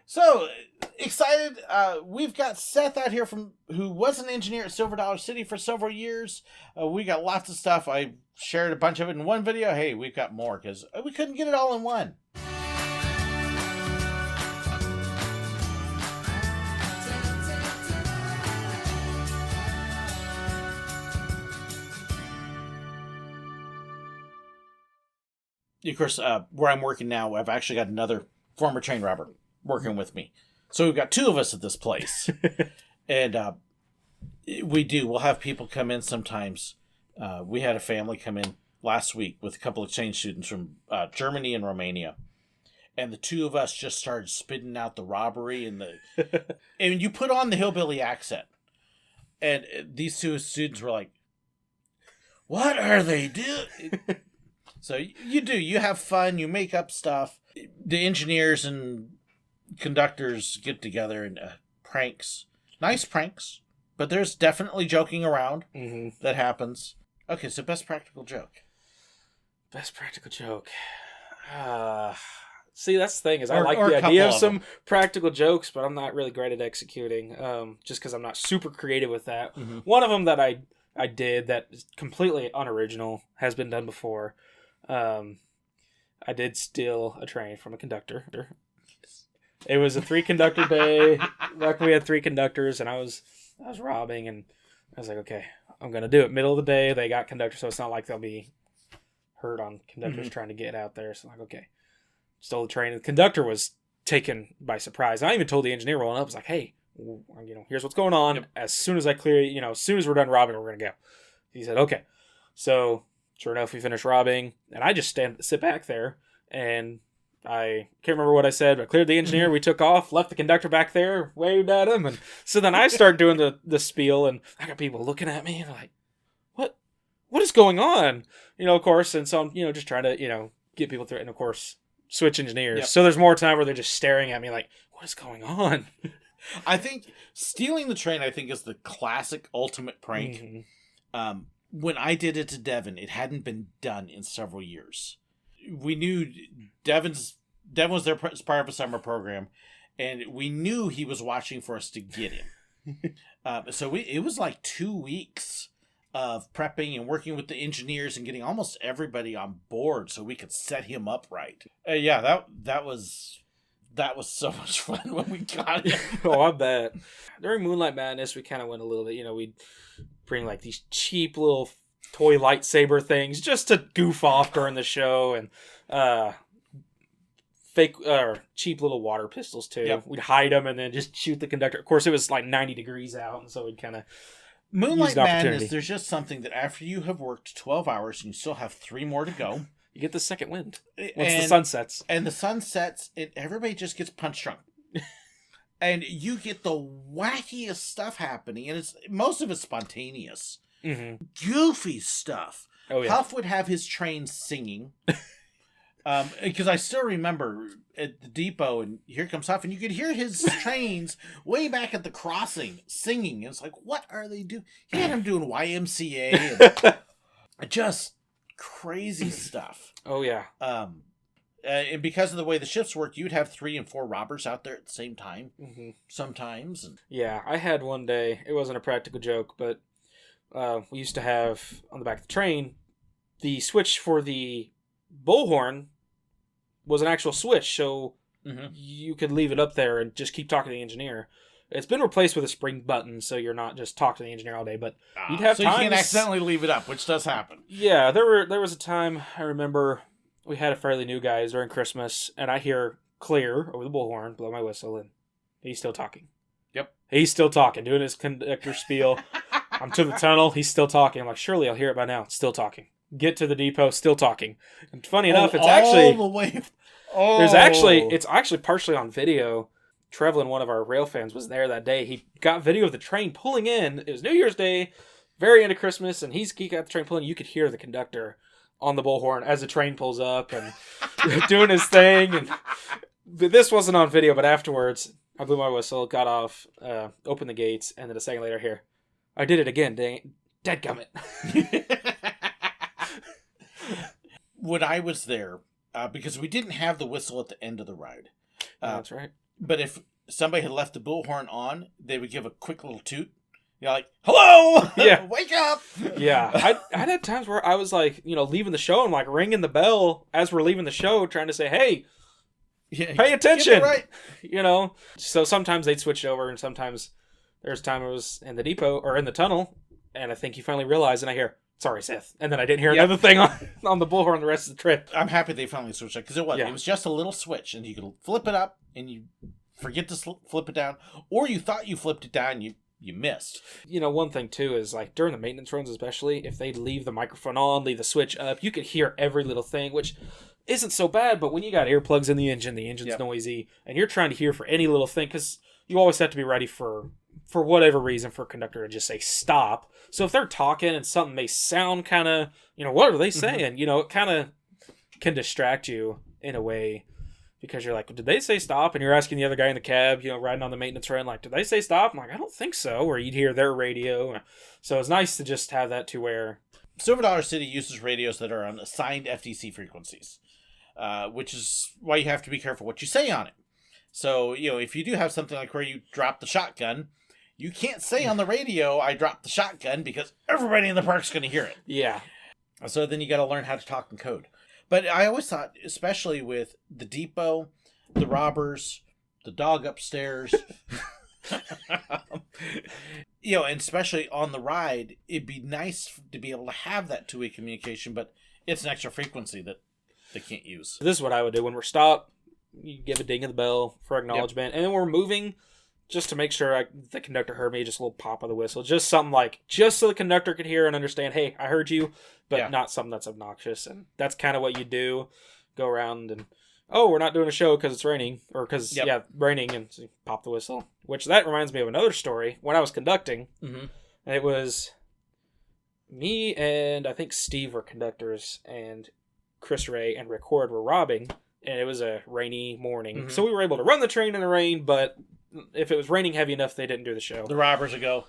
So excited! We've got Seth out here who was an engineer at Silver Dollar City for several years. We got lots of stuff. I shared a bunch of it in one video. Hey, we've got more because we couldn't get it all in one. Of course, where I'm working now, I've actually got another former train robber working with me. So we've got two of us at this place. And we'll have people come in sometimes. We had a family come in last week with a couple of exchange students from Germany and Romania. And the two of us just started spitting out the robbery and and you put on the hillbilly accent. And these two students were like, what are they doing? So you have fun, you make up stuff. The engineers and conductors get together and pranks. Nice pranks, but there's definitely joking around that happens. Okay, so best practical joke. Best practical joke. See, that's the thing is I like the idea of some practical jokes, but I'm not really great at executing, just because I'm not super creative with that. Mm-hmm. One of them that I did that is completely unoriginal, has been done before. I did steal a train from a conductor. It was a 3-conductor day. Luckily, we had 3 conductors, and I was robbing, and I was like, okay, I'm gonna do it. Middle of the day, they got conductors, so it's not like they'll be hurt on conductors trying to get out there. So I'm like, okay, stole the train. And the conductor was taken by surprise. And I even told the engineer rolling up, I was like, hey, here's what's going on. Yep. As soon as I clear, as soon as we're done robbing, we're gonna go. He said, okay. So sure enough, we finished robbing, and I just sit back there, and I can't remember what I said, but I cleared the engineer, we took off, left the conductor back there, waved at him, and so then I start doing the spiel, and I got people looking at me, and they're like, what is going on? Of course, and so I'm, just trying to, get people through it, and of course, switch engineers. Yep. So there's more time where they're just staring at me like, what is going on? I think stealing the train, is the classic ultimate prank. Mm-hmm. When I did it to Devin, it hadn't been done in several years. We knew Devin was there as part of a summer program, and we knew he was watching for us to get him. So it was like 2 weeks of prepping and working with the engineers and getting almost everybody on board so we could set him up right. That was so much fun when we got him. Oh, I bet. During Moonlight Madness, we kind of went a little bit, we'd bring like these cheap little toy lightsaber things just to goof off during the show, and fake cheap little water pistols too. Yep. We'd hide them and then just shoot the conductor. Of course, it was like 90 degrees out, and so we'd kind of Moonlight Madness. There's just something that after you have worked 12 hours and you still have 3 more to go, you get the second wind once the sun sets. And the sun sets, everybody just gets punch drunk. And you get the wackiest stuff happening, and most of it's spontaneous. Mm-hmm. Goofy stuff. Oh, yeah. Huff would have his train singing. Because I still remember at the depot, and here comes Huff, and you could hear his trains way back at the crossing singing. And it's like, what are they doing? He had him doing YMCA and just crazy stuff. Oh, yeah. And because of the way the shifts work, you'd have 3 and 4 robbers out there at the same time, sometimes. Yeah, I had one day, it wasn't a practical joke, but we used to have, on the back of the train, the switch for the bullhorn was an actual switch, so you could leave it up there and just keep talking to the engineer. It's been replaced with a spring button, so you're not just talking to the engineer all day, but you'd have so times... you can't accidentally leave it up, which does happen. Yeah, there was a time, I remember... We had a fairly new guy during Christmas, and I hear clear over the bullhorn, blow my whistle, and he's still talking. Yep. He's still talking, doing his conductor spiel. I'm to the tunnel, he's still talking. I'm like, surely I'll hear it by now. It's still talking. Get to the depot, still talking. And funny enough, it's actually... all the way... It's actually partially on video. Trevlin, one of our rail fans, was there that day. He got video of the train pulling in. It was New Year's Day, very end of Christmas, and he got the train pulling. You could hear the conductor on the bullhorn as the train pulls up and doing his thing. But this wasn't on video, but afterwards, I blew my whistle, got off, opened the gates, and then a second later, here, I did it again, dadgummit. When I was there, because we didn't have the whistle at the end of the ride. That's right. But if somebody had left the bullhorn on, they would give a quick little toot. You're like, hello! Yeah. Wake up! Yeah. I had times where I was like, leaving the show and like ringing the bell as we're leaving the show, trying to say, hey, pay attention! Right. So sometimes they'd switch over, and sometimes there's time I was in the depot or in the tunnel, and I think you finally realize, and I hear, sorry, Seth. And then I didn't hear another thing on the bullhorn the rest of the trip. I'm happy they finally switched it, because it was just a little switch, and you could flip it up, and you forget to flip it down, or you thought you flipped it down, you missed. One thing too is like during the maintenance runs, especially if they leave the microphone on, leave the switch up, you could hear every little thing, which isn't so bad. But when you got earplugs in the engine's noisy, and you're trying to hear for any little thing, because you always have to be ready for whatever reason for a conductor to just say stop. So if they're talking and something may sound kind of, what are they saying? It kind of can distract you in a way. Because you're like, did they say stop? And you're asking the other guy in the cab, riding on the maintenance run, like, did they say stop? I'm like, I don't think so. Or you'd hear their radio. So it's nice to just have that to where... Silver Dollar City uses radios that are on assigned FTC frequencies, which is why you have to be careful what you say on it. So, if you do have something like where you drop the shotgun, you can't say on the radio, I dropped the shotgun, because everybody in the park's going to hear it. Yeah. So then you got to learn how to talk in code. But I always thought, especially with the depot, the robbers, the dog upstairs, and especially on the ride, it'd be nice to be able to have that two-way communication, but it's an extra frequency that they can't use. This is what I would do when we're stopped. You give a ding of the bell for acknowledgement, and then we're moving just to make sure the conductor heard me, just a little pop of the whistle, just something just so the conductor could hear and understand, hey, I heard you, but not something that's obnoxious. And that's kind of what you do. Go around and, we're not doing a show because it's raining, or because, raining, and so pop the whistle. Which that reminds me of another story. When I was conducting, and it was me and I think Steve were conductors, and Chris Ray and Rick Horde were robbing, and it was a rainy morning. So we were able to run the train in the rain, but if it was raining heavy enough, they didn't do the show. The robbers would go,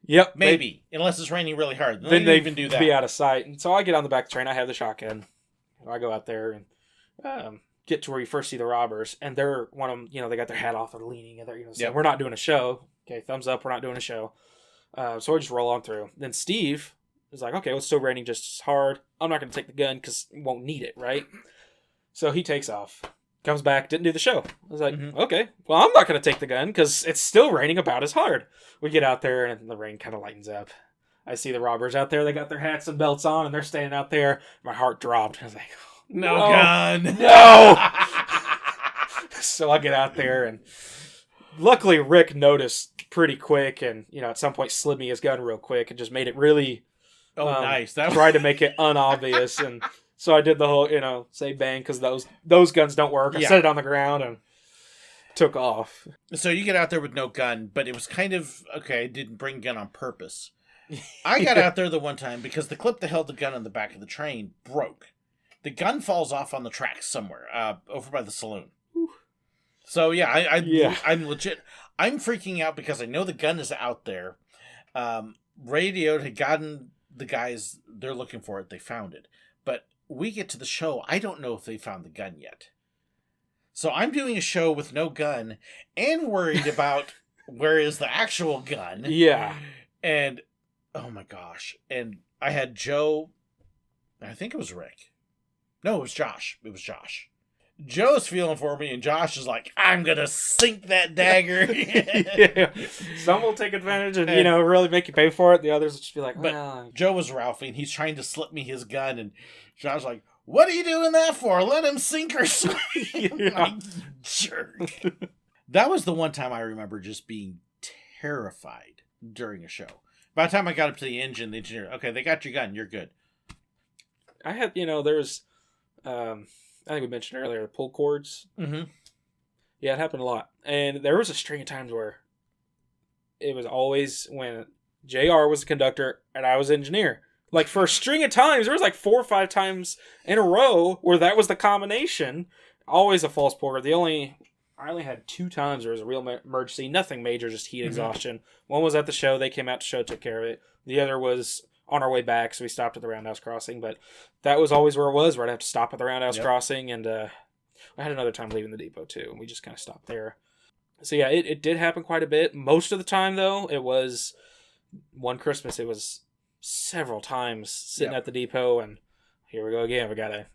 yep. Maybe. Unless it's raining really hard. Then they even do that. Be out of sight. And so I get on the back of the train. I have the shotgun. I go out there and get to where you first see the robbers. And they're one of them, they got their hat off and leaning. And they're saying, we're not doing a show. Okay, thumbs up. We're not doing a show. So I just roll on through. Then Steve is like, okay, well, it's still raining just as hard. I'm not going to take the gun because we won't need it, right? So he takes off. Comes back, didn't do the show. I was like, okay, well, I'm not going to take the gun because it's still raining about as hard. We get out there, and the rain kind of lightens up. I see the robbers out there. They got their hats and belts on, and they're standing out there. My heart dropped. I was like, no gun. No! So I get out there, and luckily Rick noticed pretty quick, and, at some point slid me his gun real quick and just made it really... nice. Tried to make it unobvious, and... So I did the whole, say bang, because those guns don't work. I set it on the ground and took off. So you get out there with no gun, but it was kind of, I didn't bring gun on purpose. I got out there the one time because the clip that held the gun on the back of the train broke. The gun falls off on the tracks somewhere, over by the saloon. Whew. So I'm legit. I'm freaking out because I know the gun is out there. Radio had gotten the guys, they're looking for it. They found it. But we get to the show. I don't know if they found the gun yet. So I'm doing a show with no gun and worried about where is the actual gun. Yeah. And, oh my gosh. And I had Joe, I think it was Rick. No, it was Josh. Joe's feeling for me, and Josh is like, I'm going to sink that dagger. Yeah. Some will take advantage and, really make you pay for it. The others will just be like, but Joe was Ralphie, and he's trying to slip me his gun, and Josh's like, what are you doing that for? Let him sink or swim. Like, jerk. That was the one time I remember just being terrified during a show. By the time I got up to the engine, the engineer, okay, they got your gun, you're good. I had, there's... I think we mentioned earlier, the pull cords. Mm-hmm. Yeah, it happened a lot. And there was a string of times where it was always when JR was the conductor and I was the engineer. Like, for a string of times, there was like 4 or 5 times in a row where that was the combination. Always a false pull cord. I only had 2 times there was a real emergency. Nothing major, just heat exhaustion. One was at the show. They came out to show, took care of it. The other was on our way back, so we stopped at the Roundhouse Crossing, but that was always where it was, where I'd have to stop at the Roundhouse Crossing, and I had another time leaving the depot, too, and we just kind of stopped there. So yeah, it did happen quite a bit. Most of the time, though, it was one Christmas. It was several times sitting at the depot, and here we go again. We gotta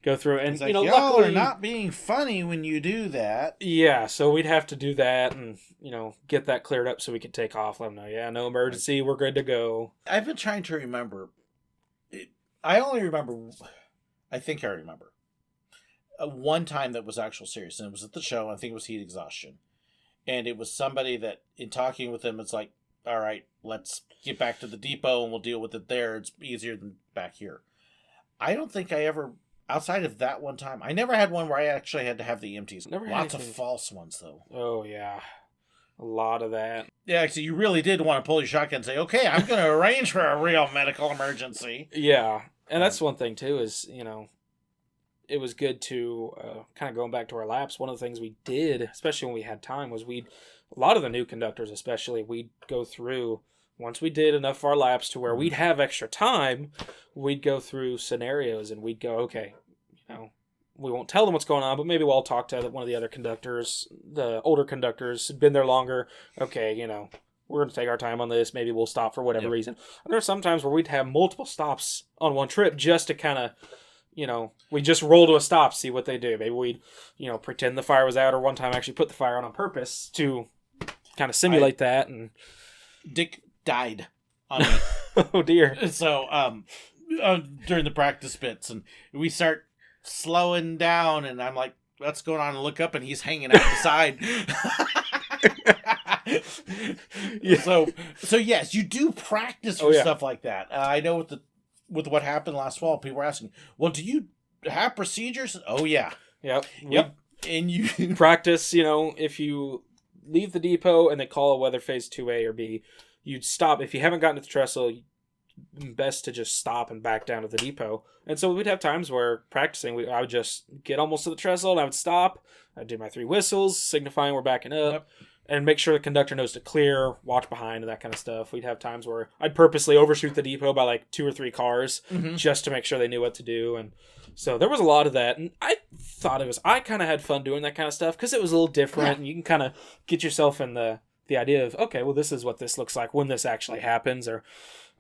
go through it. And like, y'all luckily, are not being funny when you do that. Yeah, so we'd have to do that and get that cleared up so we could take off. Let them know, no emergency, we're good to go. I've been trying to remember. I think I remember one time that was actual serious, and it was at the show. I think it was heat exhaustion, and it was somebody that, in talking with them, it's like, all right, let's get back to the depot and we'll deal with it there. It's easier than back here. I don't think I ever, outside of that one time, I never had one where I actually had to have the empties. Lots of false ones, though. Oh, yeah. A lot of that. Yeah, so you really did want to pull your shotgun and say, okay, I'm going to arrange for a real medical emergency. Yeah. And that's one thing, too, is, it was good to, kind of going back to our laps, one of the things we did, especially when we had time, was a lot of the new conductors especially, we'd go through, once we did enough of our laps to where we'd have extra time, we'd go through scenarios and we'd go, okay, we won't tell them what's going on, but maybe we'll talk to one of the other conductors, the older conductors who've been there longer. Okay, we're going to take our time on this. Maybe we'll stop for whatever reason. And there's some times where we'd have multiple stops on one trip just to kind of, we just roll to a stop, see what they do. Maybe we'd, pretend the fire was out, or one time actually put the fire on purpose to kind of simulate that. And Dick died on me. Oh dear. So during the practice bits, and we start slowing down, and I'm like, what's going on? And look up, and he's hanging out the side. Yeah. So yes, you do practice for stuff like that. I know with what happened last fall, people were asking, well, do you have procedures? Oh yeah. Yep. And you practice, if you leave the depot and they call a weather phase 2A or B, you'd stop. If you haven't gotten to the trestle, best to just stop and back down to the depot. And so we'd have times where practicing, I would just get almost to the trestle and I would stop. I'd do my 3 whistles, signifying we're backing up, and make sure the conductor knows to clear, watch behind, and that kind of stuff. We'd have times where I'd purposely overshoot the depot by like 2 or 3 cars just to make sure they knew what to do. And so there was a lot of that. And I kind of had fun doing that kind of stuff because it was a little different. And you can kind of get yourself in the idea of, okay, well, this is what this looks like when this actually happens. Or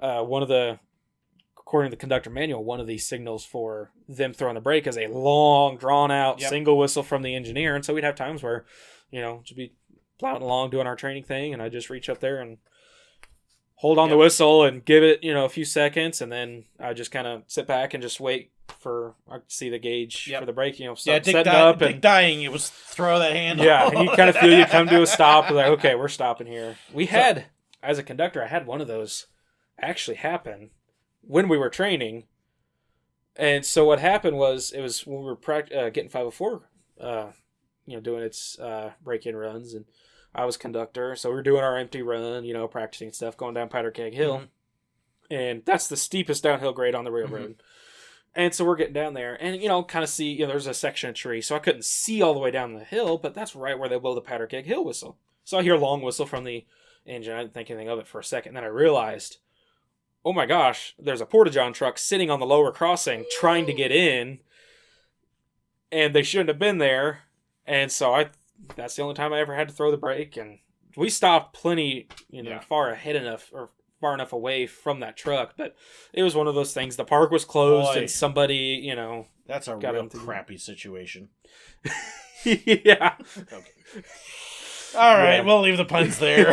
according to the conductor manual, one of these signals for them throwing the brake is a long, drawn-out single whistle from the engineer. And so we'd have times where, just be plowing along doing our training thing, and I just reach up there and hold on the whistle and give it, a few seconds, and then I just kind of sit back and just wait for I see the gauge for the brake, setting up. Dick dying, it was throw that handle. Yeah, and you kind of feel you come to a stop, like, okay, we're stopping here. As a conductor, I had one of those actually happen when we were training. And so what happened was, it was when we were getting 504, doing its break-in runs, and I was conductor, so we were doing our empty run, practicing stuff, going down Powder Keg Hill. And that's the steepest downhill grade on the railroad. And so we're getting down there, and, kind of see, there's a section of tree, so I couldn't see all the way down the hill, but that's right where they blow the Powder Keg Hill whistle. So I hear a long whistle from the engine. I didn't think anything of it for a second. Then I realized, oh my gosh, there's a Porta-John truck sitting on the lower crossing trying to get in, and they shouldn't have been there. And so that's the only time I ever had to throw the brake. And we stopped plenty, far enough away from that truck. But it was one of those things. The park was closed, and somebody, that's a real crappy situation. Yeah. Okay. All right, we'll leave the puns there.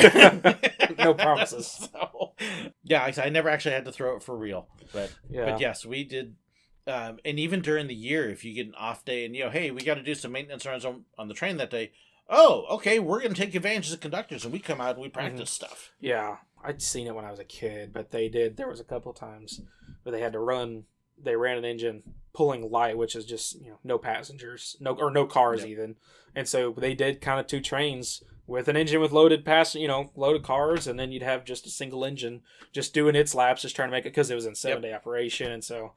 No promises. I never actually had to throw it for real. But yes, we did. And even during the year, if you get an off day and, hey, we got to do some maintenance runs on the train that day. Oh, okay, we're going to take advantage of conductors, and we come out and we practice stuff. Yeah, I'd seen it when I was a kid, but they did. There was a couple times where they had to they ran an engine pulling light, which is just, no passengers, no cars even. And so they did kind of 2 trains with an engine with loaded cars, and then you'd have just a single engine just doing its laps, just trying to make it, because it was in 7-day operation. And so,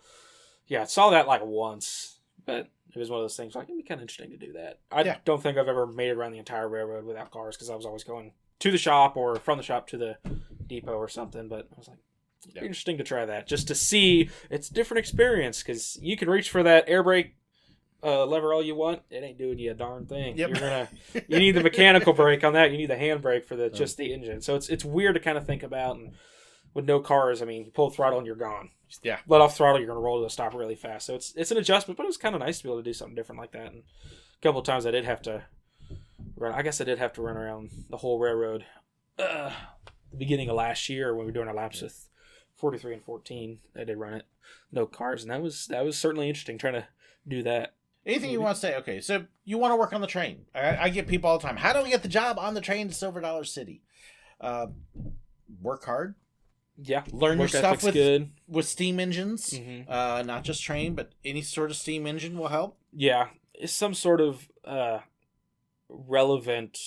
I saw that like once, but it was one of those things like, it'd be kind of interesting to do that. I don't think I've ever made it around the entire railroad without cars, because I was always going to the shop or from the shop to the depot or something. But I was like, it'd be interesting to try that, just to see. It's a different experience, because you can reach for that air brake lever all you want, it ain't doing you a darn thing. Yep. You need the mechanical brake on that. You need the hand brake for just the engine. So it's weird to kind of think about. And with no cars, I mean, you pull the throttle and you're gone. Just let off throttle, you're going to roll to a stop really fast. So it's an adjustment, but it was kind of nice to be able to do something different like that. And a couple of times I did have to run. I guess I did have to run around the whole railroad. The beginning of last year when we were doing our laps with 43 and 14, I did run it. No cars, and that was certainly interesting trying to do that. Anything you want to say? Okay, so you want to work on the train. I get people all the time. How do we get the job on the train to Silver Dollar City? Work hard. Yeah. Learn your stuff with steam engines. Not just train, but any sort of steam engine will help. Yeah. It's some sort of relevant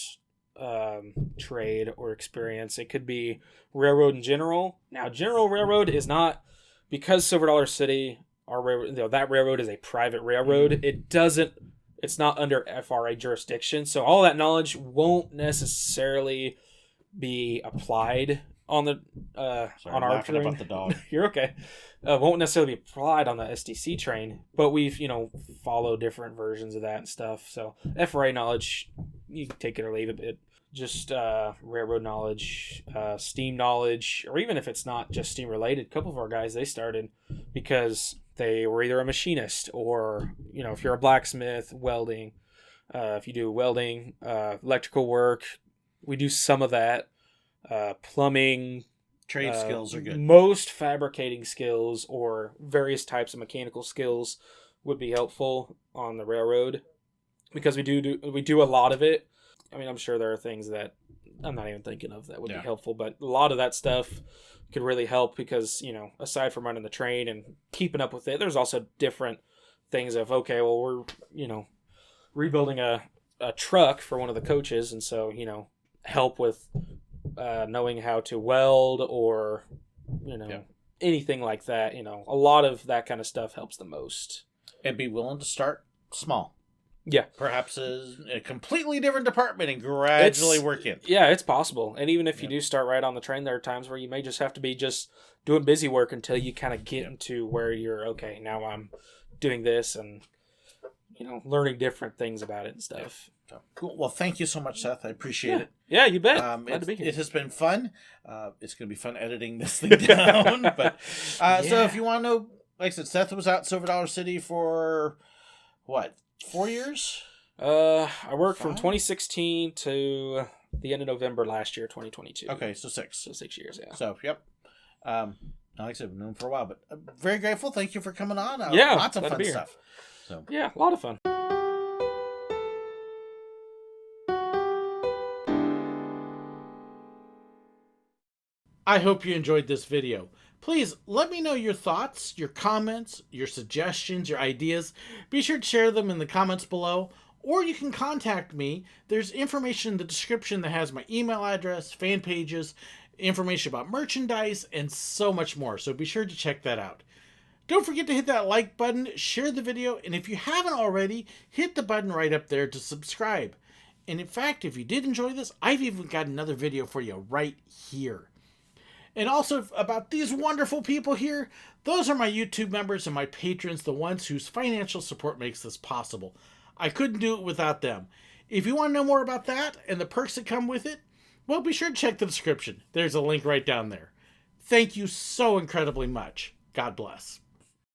trade or experience. It could be railroad in general. Now, General Railroad is not, because Silver Dollar City, our railroad, that railroad is a private railroad. It's not under FRA jurisdiction, so all that knowledge won't necessarily be applied on the on our train. About the dog. You're okay. Won't necessarily be applied on the SDC train, but we've follow different versions of that and stuff. So FRA knowledge, you can take it or leave it. Just railroad knowledge, steam knowledge, or even if it's not just steam related. A couple of our guys, they started because they were either a machinist or, if you're a blacksmith, welding. If you do welding, electrical work, we do some of that. Plumbing. Trade skills are good. Most fabricating skills or various types of mechanical skills would be helpful on the railroad because we do a lot of it. I mean, I'm sure there are things that I'm not even thinking of that would be helpful, but a lot of that stuff could really help because, aside from running the train and keeping up with it, there's also different things of, okay, well, we're, rebuilding a truck for one of the coaches. And so, help with knowing how to weld or, anything like that. A lot of that kind of stuff helps the most. And be willing to start small. Yeah. Perhaps a completely different department and gradually work in. Yeah, it's possible. And even if you do start right on the train, there are times where you may just have to be just doing busy work until you kind of get into where you're, okay, now I'm doing this and, learning different things about it and stuff. So, cool. Well, thank you so much, Seth. I appreciate it. Yeah, you bet. Glad to be here. It has been fun. It's going to be fun editing this thing down. But So if you want to know, like I said, Seth was out in Silver Dollar City for, what, 4 years? I worked from 2016 to the end of November last year, 2022. Okay, so 6. So 6 years, yeah. So, yep. Like I said, I've known him for a while, but I'm very grateful. Thank you for coming on. Lots of fun stuff. So yeah, a lot of fun. I hope you enjoyed this video. Please let me know your thoughts, your comments, your suggestions, your ideas. Be sure to share them in the comments below, or you can contact me. There's information in the description that has my email address, fan pages, information about merchandise, and so much more. So be sure to check that out. Don't forget to hit that like button, share the video, and if you haven't already, hit the button right up there to subscribe. And in fact, if you did enjoy this, I've even got another video for you right here. And also about these wonderful people here, those are my YouTube members and my patrons, the ones whose financial support makes this possible. I couldn't do it without them. If you want to know more about that and the perks that come with it, well, be sure to check the description. There's a link right down there. Thank you so incredibly much. God bless.